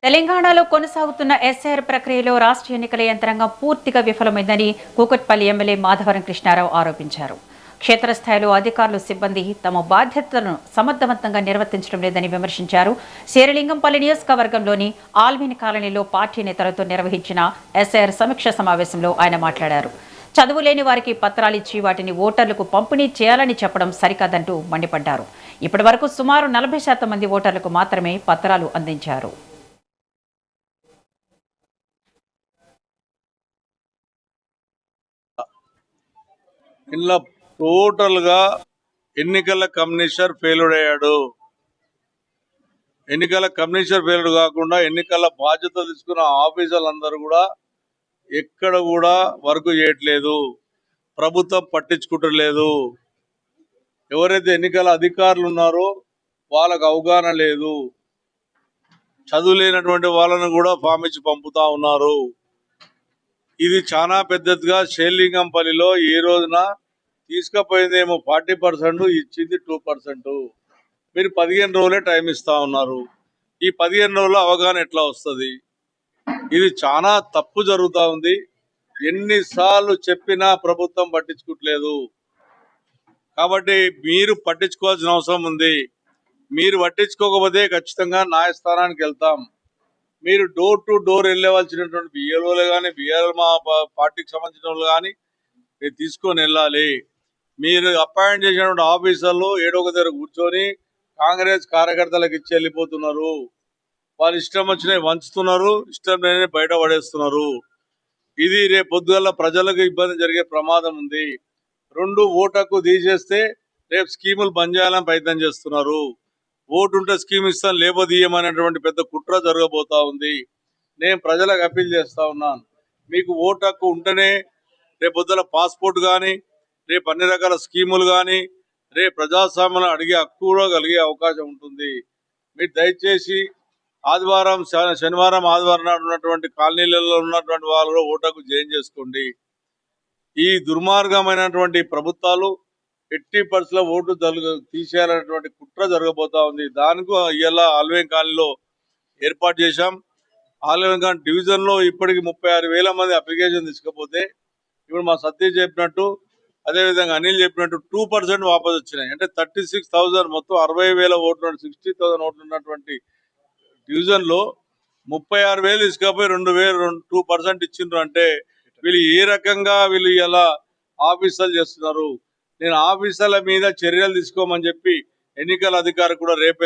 తెలంగాణలో కొనసాగుతున్న ఎస్ఐఆర్ ప్రక్రియలో రాష్ట్ర ఎన్నికల యంత్రాంగం పూర్తిగా విఫలమైందని కూకట్పల్లి ఎమ్మెల్యే మాధవరం కృష్ణారావు ఆరోపించారు. క్షేత్రస్థాయిలో అధికారులు సిబ్బంది తమ బాధ్యతలను సమర్థవంతంగా నిర్వర్తించడం లేదని విమర్శించారు. శేరిలింగంపల్లి నియోజకవర్గంలోని ఆల్మీని కాలనీలో పార్టీ నేతలతో నిర్వహించిన ఎస్ఐఆర్ సమీక్ష సమావేశంలో ఆయన మాట్లాడారు. చదువు లేని వారికి పత్రాలిచ్చి వాటిని ఓటర్లకు పంపిణీ చేయాలని చెప్పడం సరికాదంటూ మండిపడ్డారు. ఇప్పటి వరకు సుమారు 40% మంది ఓటర్లకు మాత్రమే పత్రాలు అందించారు. ఇలా టోటల్ గా ఎన్నికల కమిషనర్ ఫెయిల్యూర్ అయ్యాడు. ఎన్నికల కమిషనర్ ఫెయిల్యూర్ కాకుండా ఎన్నికల బాధ్యత తీసుకున్న ఆఫీసర్లందరూ కూడా ఎక్కడ కూడా వర్క్ చేయట్లేదు, ప్రభుత్వం పట్టించుకుంటలేదు. ఎవరైతే ఎన్నికల అధికారులు ఉన్నారో వాళ్ళకు అవగాహన లేదు. చదువు లేనటువంటి వాళ్ళను కూడా ఫామ్ ఇచ్చి పంపుతా ఉన్నారు. ఇది చాలా పెద్దదిగా శేర్లింగంపల్లిలో ఈ రోజున తీసుకుపోయిందేమో 40%, ఇచ్చింది 2%. మీరు 15 రోజులే టైం ఇస్తా ఉన్నారు. ఈ 15 రోజుల్లో అవగాహన ఎట్లా వస్తుంది? ఇది చాలా తప్పు జరుగుతూ ఉంది. ఎన్నిసార్లు చెప్పినా ప్రభుత్వం పట్టించుకోవట్లేదు. కాబట్టి మీరు పట్టించుకోవాల్సిన అవసరం ఉంది. మీరు పట్టించుకోకపోతే ఖచ్చితంగా న్యాయస్థానానికి వెళ్తాం. మీరు డోర్ టు డోర్ వెళ్ళవలసినటువంటి బిఎల్ఓలు కానీ బిఆర్ఎల్ మా పార్టీకి సంబంధించిన వాళ్ళు కానీ మీరు తీసుకొని వెళ్ళాలి. మీరు అపాయింట్ చేసినటువంటి ఆఫీసర్లు ఏడో ఒక దగ్గర కూర్చొని కాంగ్రెస్ కార్యకర్తలకు ఇచ్చి వెళ్ళిపోతున్నారు. వాళ్ళు ఇష్టం వచ్చినవి వంచుతున్నారు, ఇష్టం లేని బయట పడేస్తున్నారు. ఇది రేపు పొద్దుగల ప్రజలకు ఇబ్బంది జరిగే ప్రమాదం ఉంది. 2 ఓటకు తీసేస్తే రేపు స్కీములు బంద్ చేయాలని ప్రయత్నం చేస్తున్నారు. ఓటు ఉంటే స్కీమ్ ఇస్తాం లేబోదీయమనేటువంటి పెద్ద కుట్ర జరగబోతా ఉంది. నేను ప్రజలకు అప్పీల్ చేస్తా ఉన్నాను, మీకు ఓటు హక్కు ఉంటేనే రేపు పొద్దుల పాస్పోర్ట్ కానీ, రేపు అన్ని రకాల స్కీములు కానీ, రేపు ప్రజాస్వామ్యం అడిగే హక్కు కూడా కలిగే అవకాశం ఉంటుంది. మీరు దయచేసి శనివారం ఆదివారం నాడు ఉన్నటువంటి కాలనీలలో ఉన్నటువంటి వాళ్ళు ఓటు హక్కు జాయిన్ చేసుకోండి. ఈ దుర్మార్గమైనటువంటి ప్రభుత్వాలు 80% ఓటు తీసేయాలనేటువంటి కుట్ర జరగబోతా ఉంది. దానికి ఇవాళ ఆల్వేం కాలనీలో ఏర్పాటు చేశాం. ఆల్వేం కాలనీ డివిజన్ లో ఇప్పటికి 36,000 మంది అప్లికేషన్ తీసుకపోతే ఇప్పుడు మా సతీష్ చెప్పినట్టు, అదేవిధంగా అనిల్ చెప్పినట్టు 2% వాపసు వచ్చినాయి. అంటే 36,000 మొత్తం 60,000 ఓట్లు 60,000 ఓట్లు ఉన్నటువంటి డివిజన్ లో 36,000 తీసుకపోయి 2% ఇచ్చిండ్రు. అంటే వీళ్ళు ఏ రకంగా వీళ్ళు ఇలా ఆఫీసర్లు చేస్తున్నారు. నేను ఆఫీసర్ల మీద చర్యలు తీసుకోమని చెప్పి ఎన్నికల అధికారి కూడా రేపు